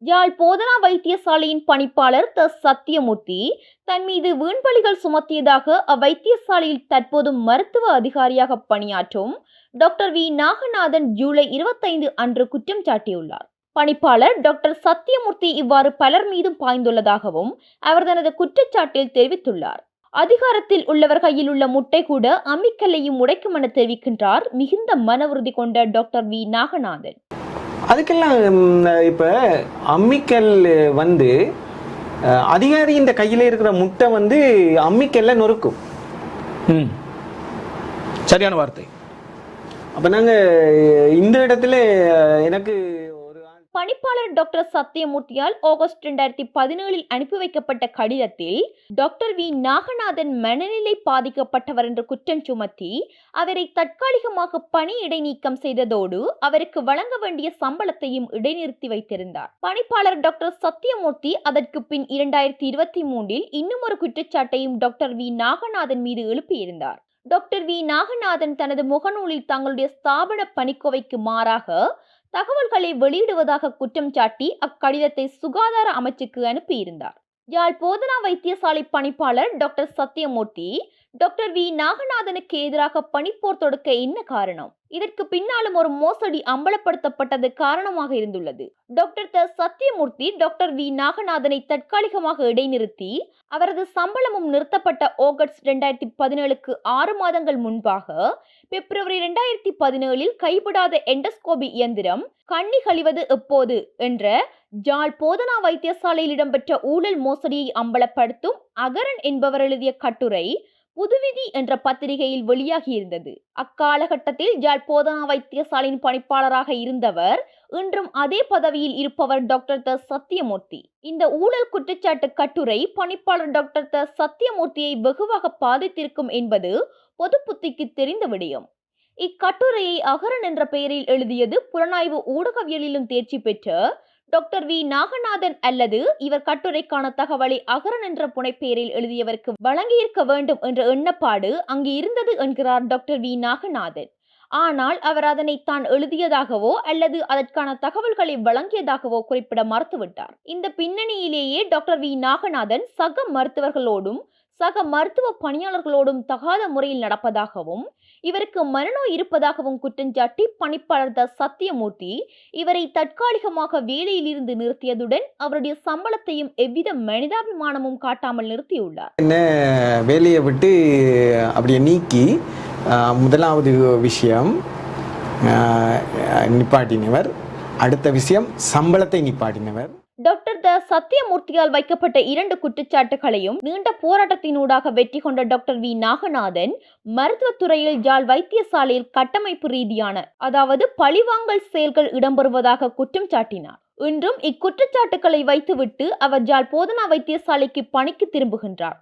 யாழ் போதனா வைத்தியசாலையின் பணிப்பாளர் சத்தியமூர்த்தி தன் மீது வீண்பலிகள் சுமத்தியதாக அவ்வைத்தியசாலையில் தற்போது மருத்துவ அதிகாரியாக பணியாற்றும் டாக்டர் வி நாகநாதன் ஜூலை 25 அன்று குற்றம் சாட்டியுள்ளார். பணிப்பாளர் டாக்டர் சத்தியமூர்த்தி இவ்வாறு பலர் மீதும் பாய்ந்துள்ளதாகவும் அவர் தனது குற்றச்சாட்டில் தெரிவித்துள்ளார். அதிகாரத்தில் உள்ளவர் கையில் உள்ள முட்டை கூட அம்மிக்கல்லையும் உடைக்கும் என தெரிவிக்கின்றார் மிகுந்த மன உறுதி கொண்ட டாக்டர் வி நாகநாதன். அதுக்கெல்லாம் இப்போ அம்மிக்கல் வந்து அதிகாரி இந்த கையில் இருக்கிற முட்டை வந்து அம்மிக்கல்ல நொறுக்கும். சரியான வார்த்தை. அப்போ நாங்கள் இந்த இடத்துல எனக்கு பணிப்பாளர் டாக்டர் சத்தியமூர்த்தியால் ஆகஸ்ட் 2017 அனுப்பி வைக்கப்பட்ட கடிதத்தில் டாக்டர் வி நாகநாதன் மனநிலை பாதிக்கப்பட்டவர் என்று குற்றம் சுமத்தி அவரை தற்காலிகமாக பணி இடைநீக்கம் செய்ததோடு அவருக்கு வழங்க வேண்டிய சம்பளத்தையும் இடைநிறுத்தி வைத்திருந்தார். பணிப்பாளர் டாக்டர் சத்தியமூர்த்தி அதற்கு பின் 2023 இன்னும் ஒரு குற்றச்சாட்டையும் டாக்டர் வி நாகநாதன் மீது எழுப்பியிருந்தார். டாக்டர் வி நாகநாதன் தனது முகநூலில் தங்களுடைய ஸ்தாபன பணிக்கோவைக்கு மாறாக தகவல்களை வெளியிடுவதாக குற்றம் சாட்டி அக்கடிதத்தை சுகாதார அமைச்சுக்கு அனுப்பியிருந்தார். யாழ் போதனா வைத்தியசாலை பணிப்பாளர் டாக்டர் சத்தியமூர்த்தி டாக்டர் வி நாகநாதனுக்கு எதிராக பணிப்போர் தொடுக்க என்ன காரணம்? இதற்கு பின்னாலும் ஒரு மோசடி அம்பலப்படுத்தப்பட்டது காரணமாக இருந்துள்ளது. டாக்டர் சத்தியமூர்த்தி டாக்டர் வி நாகநாதனை தற்காலிகமாக இடைநிறுத்தி அவரது சம்பளமும் நிறுத்தப்பட்ட ஆகஸ்ட் 2017க்கு 6 மாதங்கள் முன்பாக பிப்ரவரி 2017 கைவிடாத எண்டோஸ்கோபி இயந்திரம் கண்ணி கழிவது எப்போது என்ற யாழ் போதனா வைத்தியசாலையில் இடம்பெற்ற ஊழல் மோசடியை அம்பலப்படுத்தும் அகரன் என்பவர் எழுதிய கட்டுரை புதுவிதி என்ற பத்திரிகையில் வெளியாகியிருந்தது. அக்காலகட்டத்தில் யாழ் போதனா வைத்தியசாலையின் பணிப்பாளராக இருந்தவர் இன்றும் அதே பதவியில் இருப்பவர் டாக்டர் சத்தியமூர்த்தி. இந்த ஊழல் குற்றச்சாட்டு கட்டுரை பணிப்பாளர் டாக்டர் சத்தியமூர்த்தியை வெகுவாக பாதித்திருக்கும் என்பது பொது புத்திக்கு தெரிந்த விடயம். இக்கட்டுரையை அகரன் என்ற பெயரில் எழுதியது புலனாய்வு ஊடகவியலிலும் தேர்ச்சி பெற்ற டாக்டர் வி நாகநாதன் அல்லது இவர் கட்டுரைக்கான தகவலை அகரன் என்ற புனைப்பெயரில் எழுதியவருக்கு வழங்கியிருக்க வேண்டும் என்ற எண்ணப்பாடு அங்கு இருந்தது என்கிறார் டாக்டர் வி நாகநாதன். ஆனால் அவர் அதனை தான் எழுதியதாகவோ அல்லது அதற்கான தகவல்களை வழங்கியதாகவோ குறிப்பிட மறுத்துவிட்டார். இந்த பின்னணியிலேயே டாக்டர் வி நாகநாதன் சக மருத்துவர்களோடும் சக மருத்துவ பணியாளர்களோடும் தகாத முறையில் நடப்பதாகவும் இவருக்கு மனநோய் இருப்பதாகவும் குற்றஞ்சாட்டி பணிப்பாளர் சத்தியமூர்த்தி இவரை தற்காலிகமாக வேலையில் இருந்து நிறுத்தியதுடன் அவருடைய சம்பளத்தையும் எவ்வித மனிதாபிமானமும் காட்டாமல் நிறுத்தியுள்ளார். என்ன வேலையை விட்டு அப்படியே நீக்கி முதலாவது விஷயம் நிப்பாட்டினவர், அடுத்த விஷயம் சம்பளத்தை நிப்பாட்டினவர். டாக்டர் சத்தியமூர்த்தியால் வைக்கப்பட்ட 2 குற்றச்சாட்டுகளையும் நீண்ட போராட்டத்தினூடாக வெற்றி கொண்ட டாக்டர் வி நாகநாதன் மருத்துவத்துறையில் யாழ் வைத்தியசாலையில் கட்டமைப்பு ரீதியான அதாவது பழிவாங்கல் செயல்கள் இடம்பெறுவதாக குற்றம் சாட்டினார். இன்றும் இக்குற்றச்சாட்டுகளை வைத்துவிட்டு அவர் யாழ் போதனா வைத்தியசாலைக்கு பணிக்கு திரும்புகின்றார்.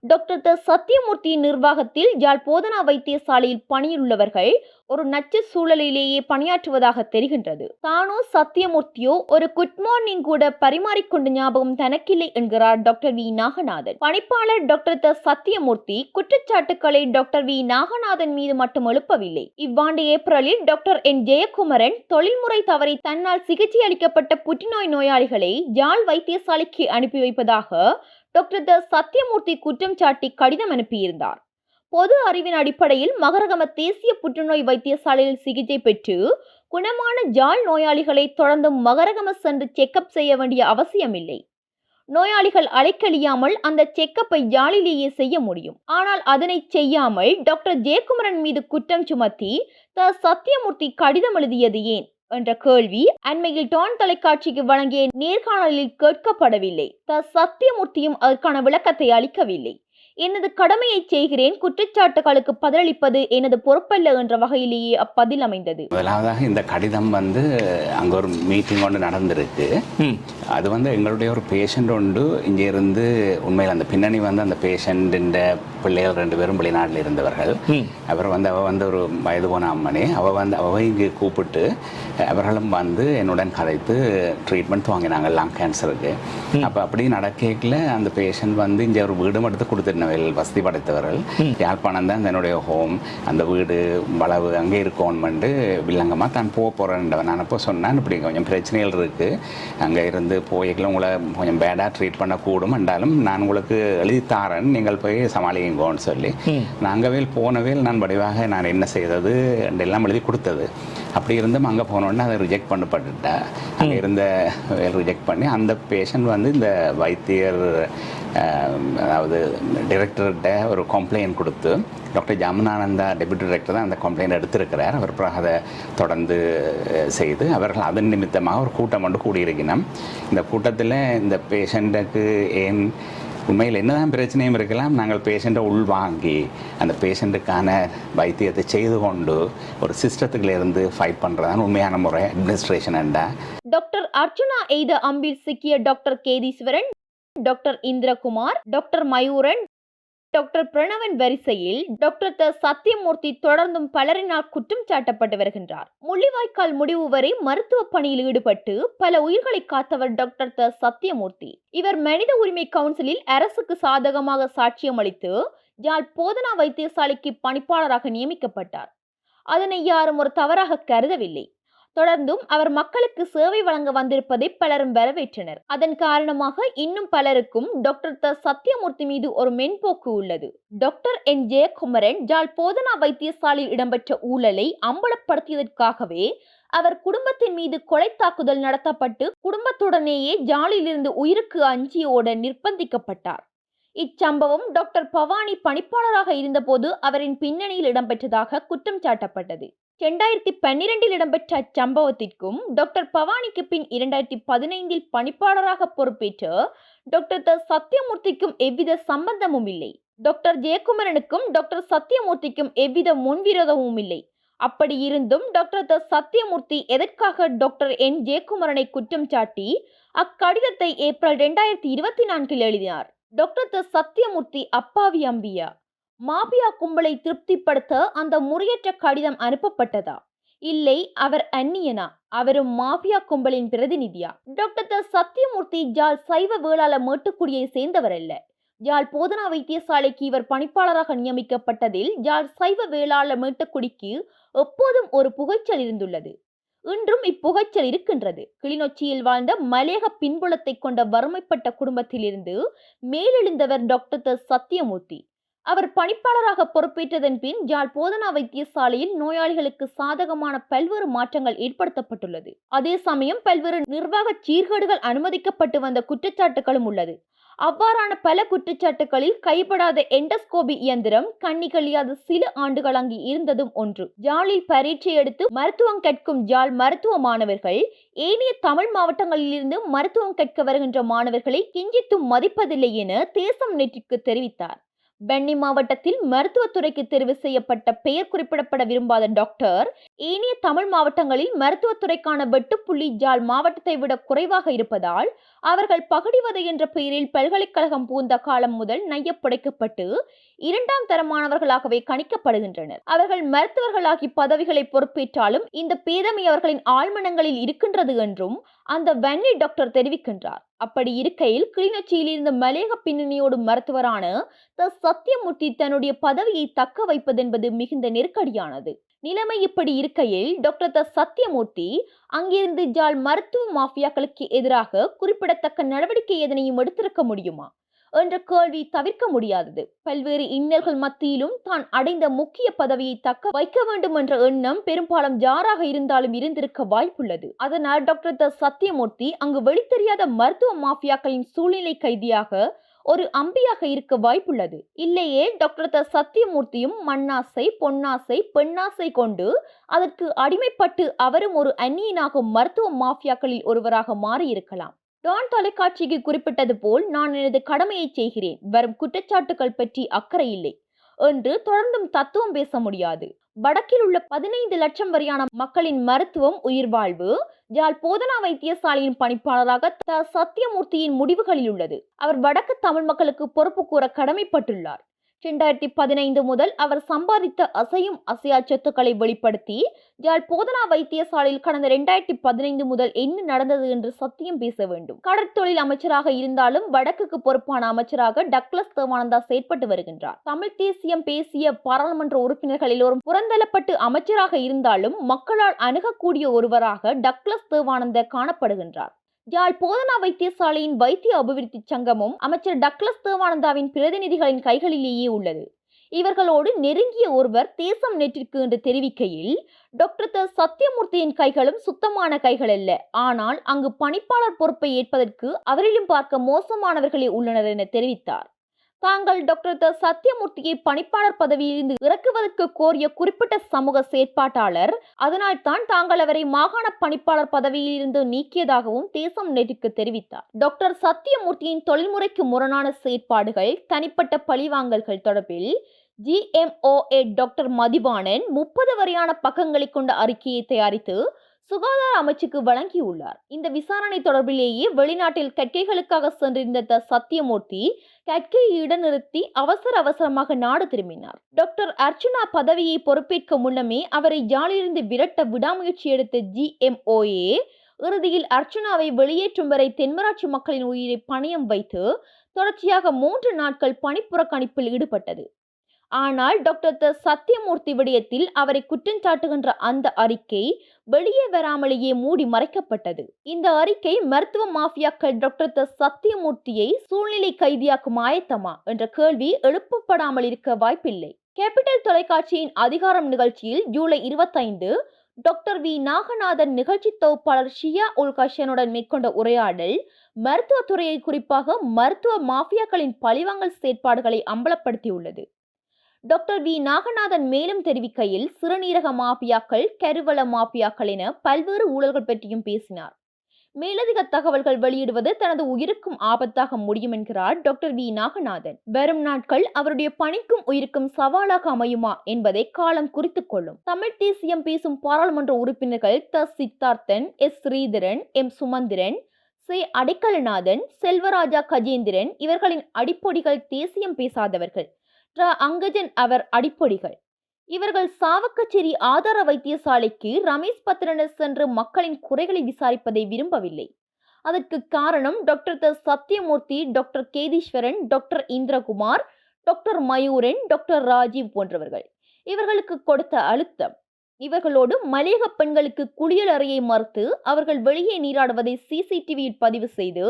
டாக்டர் சத்தியமூர்த்தியின் நிர்வாகத்தில் யாழ் போதனா வைத்தியசாலையில் பணியுள்ளவர்கள் ஒரு நச்சு சூழலிலேயே பணியாற்றுவதாக தெரிகின்றது. தானோ சத்தியமூர்த்தியோ ஒரு குட் மார்னிங் கூட பரிமாறிக்கொண்ட ஞாபகம் தனக்கில்லை என்கிறார் டாக்டர் வி நாகநாதன். பணிப்பாளர் டாக்டர் சத்தியமூர்த்தி குற்றச்சாட்டுக்களை டாக்டர் வி நாகநாதன் மீது மட்டும் எழுப்பவில்லை. இவ்வாண்டு ஏப்ரலில் டாக்டர் என் ஜெயக்குமரன் தொழில்முறை தவறி தன்னால் சிகிச்சை அளிக்கப்பட்ட புற்றுநோய் நோயாளிகளை யாழ் வைத்தியசாலைக்கு அனுப்பி வைப்பதாக டாக்டர் சத்தியமூர்த்தி குற்றம் சாட்டி கடிதம் அனுப்பியிருந்தார். பொது அறிவின் அடிப்படையில் மகரகம தேசிய புற்றுநோய் வைத்தியசாலையில் சிகிச்சை பெற்று குணமான யாழ் நோயாளிகளை தொடர்ந்து மகரகம சென்று செக்கப் செய்ய வேண்டிய அவசியமில்லை. நோயாளிகள் அலைக்கழியாமல் அந்த செக்கப்பை யாழிலேயே செய்ய முடியும். ஆனால் அதனை செய்யாமல் டாக்டர் ஜெயக்குமரன் மீது குற்றம் சுமத்தி சத்தியமூர்த்தி கடிதம் எழுதியது ஏன் என்ற கேள்வி அண்மையில் டான் தொலைக்காட்சிக்கு வழங்கிய நேர்காணலில் கேட்கப்படவில்லை. சத்தியமூர்த்தியும் அதற்கான விளக்கத்தை அளிக்கவில்லை. எனது கடமையை செய்கிறேன், குற்றச்சாட்டுகளுக்கு பதிலளிப்பது எனது பொறுப்பல்ல என்ற வகையிலேயே அப்பதில் அமைந்தது. முதலாவதாக இந்த கடிதம் அங்கே ஒரு மீட்டிங் ஒன்று நடந்திருக்கு. அது எங்களுடைய ஒரு பேஷண்ட் ஒன்று இங்கே இருந்து உண்மையில் அந்த பின்னணி அந்த பேஷண்ட்டின் பிள்ளைகள் 2 பேரும் வெளிநாட்டில் இருந்தவர்கள். அப்புறம் அவ ஒரு வயது போன அம்மனே அவ இங்கே கூப்பிட்டு அவர்களும் என்னுடன் கதைத்து ட்ரீட்மெண்ட் வாங்கினாங்க லங் கேன்சருக்கு. அப்போ அப்படி நடக்கல அந்த பேஷண்ட் இங்கே ஒரு வீடும் எடுத்து கொடுத்துருந்தேன் அவையில் வசதி படைத்தவர்கள். யாழ்ப்பாணம் தான் என்னுடைய ஹோம், அந்த வீடு வளவு அங்கே இருக்கணுமெண்டு வில்லங்கமாக தான் போக போகிறேன். நான் அப்போ சொன்னேன், இப்படி கொஞ்சம் பிரச்சனைகள் இருக்குது, அங்கே இருந்து போய்களை உங்களை கொஞ்சம் பேடாக ட்ரீட் பண்ணக்கூடும் என்றாலும் நான் உங்களுக்கு எழுதி தாரேன், நீங்கள் போய் சமாளிங்கோன்னு சொல்லி நாங்கவே போனவேல் நான் வடிவாக நான் என்ன செய்தது எல்லாம் எழுதி கொடுத்தது. அப்படி இருந்தும் அங்கே போனோடனே அதை ரிஜெக்ட் பண்ணப்பட்டுட்டேன். அங்கே இருந்த ரிஜெக்ட் பண்ணி அந்த பேஷண்ட் வந்து இந்த வைத்தியர் அதாவது டைரக்டர்கிட்ட ஒரு கம்ப்ளைண்ட் கொடுத்து, டாக்டர் ஜமுனானந்தா டெபுட்டி டைரக்டர் தான் அந்த கம்ப்ளைண்ட் எடுத்திருக்கிறார். அவர் பிறகு அதை தொடர்ந்து செய்து அவர்கள் அதன் நிமித்தமாக ஒரு கூட்டம் கொண்டு கூடியிருக்கணும். இந்த கூட்டத்தில் இந்த பேஷண்ட்டுக்கு ஏன் உண்மையில் என்னதான் பிரச்சனையும் இருக்கலாம், நாங்கள் பேஷண்ட்டை உள்வாங்கி அந்த பேஷண்ட்டுக்கான வைத்தியத்தை செய்து கொண்டு ஒரு சிஸ்டத்துக்குலேருந்து ஃபைட் பண்ணுறதான் உண்மையான முறை அட்மினிஸ்ட்ரேஷன். டாக்டர் அர்ச்சுனா எய்த அம்பில் சிக்கிய doctor Ketheeswaran, doctor Indrakumar, doctor Mayooran, doctor Pranavan வரிசையில் டாக்டர் சத்தியமூர்த்தி தொடர்ந்தும் பலரினால் குற்றம் சாட்டப்பட்டு வருகின்றார். முள்ளிவாய்க்கால் முடிவு வரை மருத்துவ பணியில் ஈடுபட்டு பல உயிர்களை காத்தவர் டாக்டர் சத்தியமூர்த்தி. இவர் மனித உரிமை கவுன்சிலில் அரசுக்கு சாதகமாக சாட்சியம் அளித்து யாழ் போதனா வைத்தியசாலைக்கு பணிப்பாளராக நியமிக்கப்பட்டார். அதனை யாரும் ஒரு தவறாக கருதவில்லை. தொடர்ந்தும் அவர் மக்களுக்கு சேவை வழங்க வந்திருப்பதை பலரும் வரவேற்றனர். அதன் காரணமாக இன்னும் பலருக்கும் டாக்டர் சத்தியமூர்த்தி மீது ஒரு மென்போக்கு உள்ளது. டாக்டர் என் ஜெயக்குமரன் யாழ் போதனா வைத்தியசாலையில் இடம்பெற்ற ஊழலை அம்பலப்படுத்தியதற்காகவே அவர் குடும்பத்தின் மீது கொலை தாக்குதல் நடத்தப்பட்டு குடும்பத்துடனேயே யாழிலிருந்து உயிருக்கு அஞ்சியோட நிர்பந்திக்கப்பட்டார். இச்சம்பவம் டாக்டர் பவானி பணிப்பாளராக இருந்தபோது அவரின் பின்னணியில் இடம்பெற்றதாக குற்றம் சாட்டப்பட்டது. 2012 இடம்பெற்ற அச்சம்பவத்திற்கும் டாக்டர் பவானிக்கு பின் 2015 பணிப்பாளராக பொறுப்பேற்ற டாக்டர் சத்தியமூர்த்திக்கும் எவ்வித சம்பந்தமும் இல்லை. டாக்டர் ஜெயக்குமரனுக்கும் டாக்டர் சத்தியமூர்த்திக்கும் எவ்வித முன்விரோதமும் இல்லை. அப்படி இருந்தும் டாக்டர் சத்தியமூர்த்தி எதற்காக டாக்டர் என் ஜெயக்குமரனை குற்றம் சாட்டி அக்கடிதத்தை ஏப்ரல் 2024 எழுதினார்? டாக்டர் சத்தியமூர்த்தி அப்பாவி அம்பியா? மாபியா கும்பலை திருப்திப்படுத்த அந்த முறையற்ற கடிதம் அனுப்பப்பட்டதா? இல்லை, அவர் அந்நியனா? அவரும் மாபியா கும்பலின் பிரதிநிதியா? டாக்டர் சத்தியமூர்த்தி யாழ் சைவ வேளாள மேட்டுக்குடியை சேர்ந்தவர் அல்ல. யாழ் போதனா வைத்தியசாலைக்கு இவர் பணிப்பாளராக நியமிக்கப்பட்டதில் யாழ் சைவ வேளாள மேட்டுக்குடிக்கு எப்போதும் ஒரு புகைச்சல் இருந்துள்ளது. இன்றும் இப்புகைச்சல் இருக்கின்றது. கிளிநொச்சியில் வாழ்ந்த மலையக பின்புலத்தை கொண்ட வறுமைப்பட்ட குடும்பத்திலிருந்து மேலெழுந்தவர் டாக்டர் சத்தியமூர்த்தி. அவர் பணிப்பாளராக பொறுப்பேற்றதன் பின் யாழ் போதனா வைத்தியசாலையில் நோயாளிகளுக்கு சாதகமான பல்வேறு மாற்றங்கள் ஏற்படுத்தப்பட்டுள்ளது. அதே சமயம் பல்வேறு நிர்வாக சீர்கேடுகள் அனுமதிக்கப்பட்டு வந்த குற்றச்சாட்டுகளும் உள்ளது. அவ்வாறான பல குற்றச்சாட்டுகளில் கைப்படாத எண்டோஸ்கோபி இயந்திரம் கண்ணி கழியாத சில ஆண்டுகள் அங்கு இருந்ததும் ஒன்று. யாழில் பரீட்சை எடுத்து மருத்துவம் கற்கும் யாழ் மருத்துவ மாணவர்கள் ஏனைய தமிழ் மாவட்டங்களிலிருந்து மருத்துவம் கற்க வருகின்ற மாணவர்களை கிஞ்சித்தும் மதிப்பதில்லை என தேசம் நெற்றிற்கு தெரிவித்தார். வன்னி மாவட்டத்தில் மருத்துவத்துறைக்கு தெரிவு செய்யப்பட்ட பெயர் குறிப்பிடப்பட விரும்பாத டாக்டர் ஏனைய தமிழ் மாவட்டங்களில் மருத்துவத்துறைக்கான வெட்டுப்புள்ளி யாழ் மாவட்டத்தை விட குறைவாக இருப்பதால் அவர்கள் பகடிவதை என்ற பெயரில் பல்கலைக்கழகம் பூந்த காலம் முதல் நையப்படைக்கப்பட்டு 2ஆம் தரமானவர்களாகவே கணிக்கப்படுகின்றனர். அவர்கள் மருத்துவர்களாகி பதவிகளை பொறுப்பேற்றாலும் இந்த பேதமை அவர்களின் ஆழ்மனங்களில் இருக்கின்றது என்றும் அந்த வன்னி டாக்டர் தெரிவிக்கின்றார். அப்படி இருக்கையில் கிளிநொச்சியில் இருந்து மலையக பின்னணியோடு மருத்துவரான சத்தியமூர்த்தி தன்னுடைய பதவியை தக்க வைப்பதென்பது மிகுந்த நெருக்கடியானது. நிலைமை இப்படி இருக்கையில் டாக்டர் சத்தியமூர்த்தி அங்கிருந்து யாழ் மருத்துவ மாஃபியாக்களுக்கு எதிராக குறிப்பிடத்தக்க நடவடிக்கை எதனையும் எடுத்திருக்க முடியுமா என்ற கேள்வி தவிர்க்க முடியாதது. பல்வேறு இன்னல்கள் மத்தியிலும் தான் அடைந்த முக்கிய பதவியை தக்க வைக்க வேண்டும் என்ற எண்ணம் பெரும்பாலும் யாராக இருந்தாலும் இருந்திருக்க வாய்ப்புள்ளது. அதனால் டாக்டர் சத்தியமூர்த்தி அங்கு வெளித்தெரியாத மருத்துவ மாஃபியாக்களின் சூழ்நிலை கைதியாக ஒரு அம்பியாக இருக்க வாய்ப்புள்ளது. இல்லையே டாக்டர் சத்தியமூர்த்தியும் மண்ணாசை, பொன்னாசை, பெண்ணாசை கொண்டு அதற்கு அடிமைப்பட்டு அவரும் ஒரு அந்நியனாகும் மருத்துவ மாஃபியாக்களில் ஒருவராக மாறியிருக்கலாம். டான் தொலைக்காட்சிக்கு குறிப்பிட்டது போல் நான் எனது கடமையை செய்கிறேன், வரும் குற்றச்சாட்டுகள் பற்றி அக்கறை இல்லை என்று தொடர்ந்தும் தத்துவம் பேச முடியாது. வடக்கில் உள்ள 15 லட்சம் வரையான மக்களின் மருத்துவம் உயிர் வாழ்வு யாழ் போதனா வைத்தியசாலையின் பணிப்பாளராக சத்தியமூர்த்தியின் முடிவுகளில் உள்ளது. அவர் வடக்கு தமிழ் மக்களுக்கு பொறுப்பு கூற கடமைப்பட்டுள்ளார். 2015 முதல் அவர் சம்பாதித்த அசையும் அசையா சொத்துக்களை வெளிப்படுத்தி யாழ் போதனா வைத்தியசாலையில் கடந்த 2015 முதல் என்ன நடந்தது என்று சத்தியம் பேச வேண்டும். கடற்தொழில் அமைச்சராக இருந்தாலும் வடக்குக்கு பொறுப்பான அமைச்சராக டக்ளஸ் தேவானந்தா செயற்பட்டு வருகின்றார். தமிழ் தேசியம் பேசிய பாராளுமன்ற உறுப்பினர்கள் எல்லோரும் புறந்தள்ளப்பட்டு அமைச்சராக இருந்தாலும் மக்களால் அணுகக்கூடிய ஒருவராக டக்ளஸ் தேவானந்தா காணப்படுகின்றார். யாழ் போதனா வைத்தியசாலையின் வைத்திய அபிவிருத்தி சங்கமும் அமைச்சர் டக்ளஸ் தேவானந்தாவின் பிரதிநிதிகளின் கைகளிலேயே உள்ளது. இவர்களோடு நெருங்கிய ஒருவர் தேசம் நெற்றிற்கு என்று தெரிவிக்கையில், டாக்டர் சத்தியமூர்த்தியின் கைகளும் சுத்தமான கைகள் அல்ல, ஆனால் அங்கு பணிப்பாளர் பொறுப்பை ஏற்பதற்கு அவரிலும் பார்க்க மோசமானவர்களே உள்ளனர் என தெரிவித்தார். தாங்கள் டாக்டர் சத்தியமூர்த்தியை பணிப்பாளர் பதவியிலிருந்து இறக்குவதற்கு கோரிய குறிப்பிட்ட சமூக செயற்பாட்டாளர், அதனால் தான் தாங்கள் அவரை மாகாண பணிப்பாளர் பதவியில் இருந்து நீக்கியதாகவும் தேசம் நெட்டிற்கு தெரிவித்தார். டாக்டர் சத்தியமூர்த்தியின் தொழில்முறைக்கு முரணான செயற்பாடுகள், தனிப்பட்ட பழிவாங்கல்கள் தொடர்பில் GMOA டாக்டர் மதிவாணன் 30 வரையான பக்கங்களை கொண்ட அறிக்கையை தயாரித்து சுகாதார அமைச்சுக்கு வழங்கியுள்ளார். இந்த விசாரணை தொடர்பிலேயே வெளிநாட்டில் கற்கைகளுக்காக சென்றிருந்த சத்தியமூர்த்தி கற்கையை இடைநிறுத்தி அவசரமாக நாடு திரும்பினார். டாக்டர் அர்ச்சுனா பதவியை பொறுப்பேற்க முன்னமே அவரை யாழிலிருந்து விரட்ட விடாமுயற்சி எடுத்த GMOA இறுதியில் அர்ச்சுனாவை வெளியேற்றும் வரை தென்மராட்சி மக்களின் உயிரை பணயம் வைத்து தொடர்ச்சியாக 3 நாட்கள் பணிப்புறக்கணிப்பில் ஈடுபட்டது. ஆனால் டாக்டர் சத்தியமூர்த்தி விடயத்தில் அவரை குற்றம் சாட்டுகின்ற அந்த அறிக்கை வெளியே வராமலேயே மூடி மறைக்கப்பட்டது. இந்த அறிக்கை மருத்துவ மாஃபியாக்கள் டாக்டர் சத்தியமூர்த்தியை சூழ்நிலை கைதியாக்கும் ஆயத்தமா என்ற கேள்வி எழுப்பப்படாமல் இருக்க வாய்ப்பில்லை. கேபிட்டல் தொலைக்காட்சியின் அதிகாரம் நிகழ்ச்சியில் ஜூலை 25 டாக்டர் வி நாகநாதன் நிகழ்ச்சி தொகுப்பாளர் ஷியா உல் ஹசனுடன் மேற்கொண்ட உரையாடல் மருத்துவத்துறையை, குறிப்பாக மருத்துவ மாஃபியாக்களின் பழிவாங்கல் செயற்பாடுகளை அம்பலப்படுத்தியுள்ளது. டாக்டர் வி நாகநாதன் மேலும் தெரிவிக்கையில், சிறுநீரக மாஃபியாக்கள், கருவள மாஃபியாக்கள் என பல்வேறு ஊழல்கள் பற்றியும் பேசினார். மேலதிக தகவல்கள் வெளியிடுவது தனது உயிருக்கும் ஆபத்தாக முடியும் என்கிறார் டாக்டர் வி நாகநாதன். வரும் நாட்கள் அவருடைய பணிக்கும் உயிருக்கும் சவாலாக அமையுமா என்பதை காலம் குறித்துக் கொள்ளும். தமிழ் தேசியம் பேசும் பாராளுமன்ற உறுப்பினர்கள் சித்தார்த்தன், ஸ்ரீதரன், சுமந்திரன், அடைக்கலநாதன், செல்வராஜா கஜேந்திரன் இவர்களின் அடிப்பொடிகள் தேசியம் பேசாதவர்கள். அங்கஜன் அவர் அடிப்பொடிகள். இவர்கள் சாவக்கச்சேரி ஆதார வைத்தியசாலைக்கு ரமேஷ் பத்ரன சென்று மக்களின் குறைகளை விசாரிப்பதை விரும்பவில்லை. அதற்கு காரணம் doctor Sathyamoorthy, doctor Ketheeswaran, doctor Indrakumar, doctor Mayooran, doctor Rajeev போன்றவர்கள் இவர்களுக்கு கொடுத்த அழுத்தம். இவர்களோடு மலையக பெண்களுக்கு குளியல் அறையை மறுத்து அவர்கள் வெளியே நீராடுவதை CCTVயில் பதிவு செய்து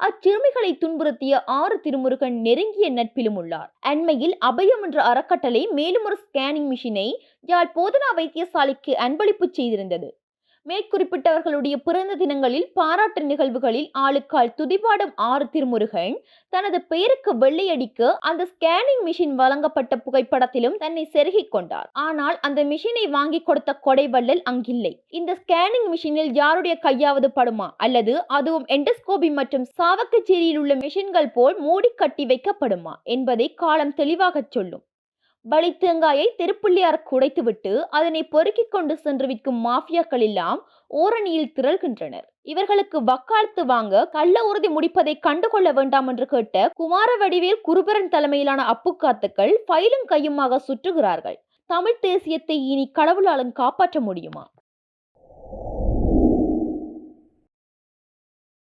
அச்சிறுமிகளை துன்புறுத்திய 6 திருமுருகன் நெருங்கிய நட்பிலும் உள்ளார். அண்மையில் அபயம் என்ற அறக்கட்டளை மேலும் ஒரு ஸ்கேனிங் மிஷினை யாழ் போதனா வைத்தியசாலைக்கு அன்பளிப்பு செய்திருந்தது. மேற்குறிப்பிட்டவர்களுடைய பிறந்த தினங்களில் பாராட்டு நிகழ்வுகளில் ஆளுக்கால் துதிபாடும் 6 திருமுருகன் தனது பெயருக்கு வெள்ளையடிக்க அந்த ஸ்கேனிங் மிஷின் வழங்கப்பட்ட புகைப்படத்திலும் தன்னை செருகிக் கொண்டார். ஆனால் அந்த மிஷினை வாங்கி கொடுத்த கொடைவள்ளல் அங்கில்லை. இந்த ஸ்கேனிங் மிஷினில் யாருடைய கையாவது படுமா, அல்லது அதுவும் எண்டோஸ்கோபி மற்றும் சாவக்கச்சேரியில் உள்ள மிஷின்கள் போல் மூடி கட்டி வைக்கப்படுமா என்பதை காலம் தெளிவாக சொல்லும். பலி தேங்காயை திருப்புள்ளியார் குடைத்துவிட்டு அதனை பொறுக்கிக் கொண்டு சென்று விற்கும் மாஃபியாக்கள் எல்லாம் ஓரணியில் திரள்கின்றனர். இவர்களுக்கு வக்காலத்து வாங்க கள்ள உறுதி முடிப்பதை கண்டுகொள்ள வேண்டாம் என்று கேட்ட குமாரவடிவேல் குருபரன் தலைமையிலான அப்புக்காத்துக்கள் ஃபைலும் கையுமாக சுற்றுகிறார்கள். தமிழ் தேசியத்தை இனி கடவுளாலும் காப்பாற்ற முடியுமா?